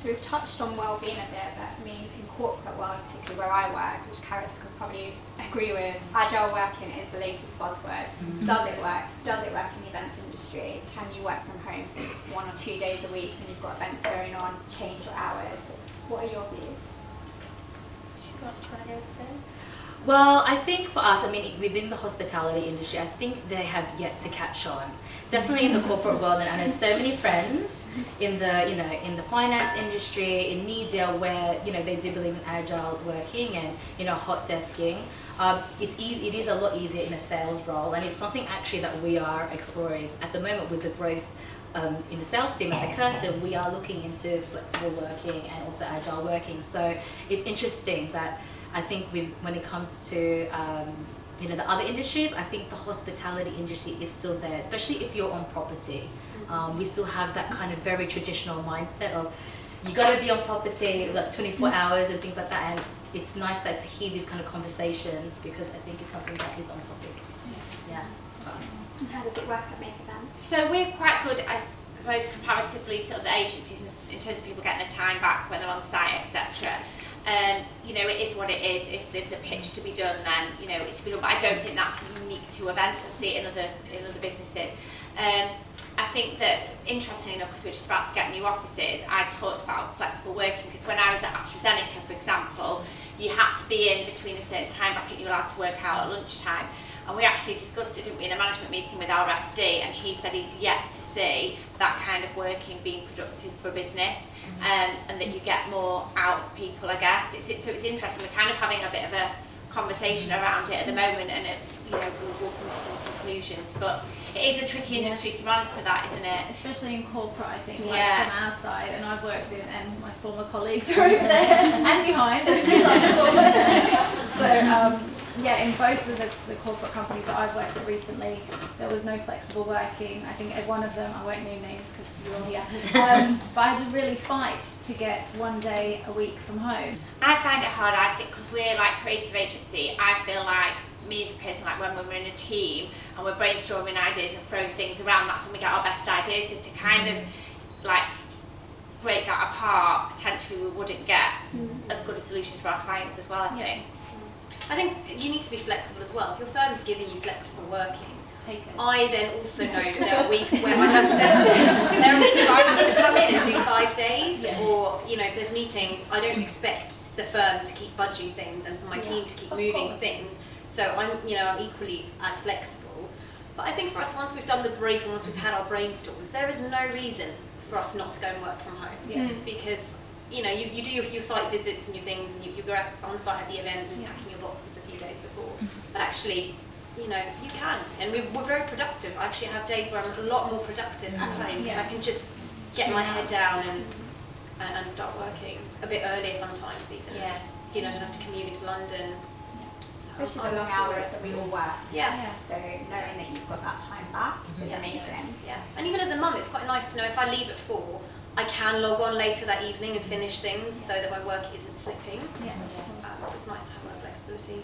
So we've touched on well-being a bit, but I mean, in corporate world, particularly where I work, which Karis could probably agree with, agile working is the latest buzzword. Does it work? Does it work in the events industry? Can you work from home 1 or 2 days a week when you've got events going on, change your hours? What are your views? Do you want to go first? Well, I think for us, I mean, within the hospitality industry, I think they have yet to catch on. Definitely in the corporate world, and I know so many friends in the, in the finance industry, in media, where, they do believe in agile working and, hot desking. It is a lot easier in a sales role, and it's something actually that we are exploring at the moment with the growth in the sales team at the Curtin. We are looking into flexible working and also agile working. So it's interesting that I think when it comes to the other industries, I think the hospitality industry is still there, especially if you're on property. We still have that kind of very traditional mindset of you got to be on property like 24 hours and things like that. And it's nice to hear these kind of conversations, because I think it's something that is on topic. Yeah, for us. And how does it work at Make Events? So we're quite good, I suppose, comparatively to other agencies in terms of people getting their time back when they're on site, etc. It is what it is. If there's a pitch to be done, then it's to be done. But I don't think that's unique to events. I see it in other businesses. I think that, interestingly enough, because we're just about to get new offices, I talked about flexible working, because when I was at AstraZeneca, for example, you had to be in between a certain time bracket. You were allowed to work out at lunchtime. And we actually discussed it, didn't we, in a management meeting with our FD, and he said he's yet to see that kind of working being productive for business, and that you get more out of people, I guess. So it's interesting. We're kind of having a bit of a conversation around it at the moment, and we'll come to some conclusions. But it is a tricky industry to monitor that, isn't it? Especially in corporate, I think, like from our side, and I've worked in, and my former colleagues are over there and behind, there's two large corporate. So in both of the corporate companies that I've worked at recently, there was no flexible working. I think at one of them, I won't name names because you're all here, but I had to really fight to get 1 day a week from home. I find it hard, I think, because we're like creative agency. I feel like, me as a person, like when we're in a team and we're brainstorming ideas and throwing things around, that's when we get our best ideas. So to kind of like break that apart, potentially we wouldn't get as good a solutions for our clients as well, I think. I think you need to be flexible as well. If your firm is giving you flexible working, Take it. I then also know that there are weeks where I have to come in and do 5 days, or if there's meetings, I don't expect the firm to keep budging things and for my team to keep moving things. So I'm equally as flexible. But I think for us, once we've done the brief and once we've had our brainstorms, there is no reason for us not to go and work from home. Because you do your site visits and your things, and you go on site at the event and packing your boxes a few days before. But actually, you can, and we're very productive. I actually have days where I'm a lot more productive at home, because I can just get my head down and start working a bit earlier sometimes even. I don't have to commute into London. Especially the long hours that we all work. So knowing that you've got that time back is amazing. And even as a mum, it's quite nice to know if I leave at 4, I can log on later that evening and finish things so that my work isn't slipping. So it's nice to have that flexibility.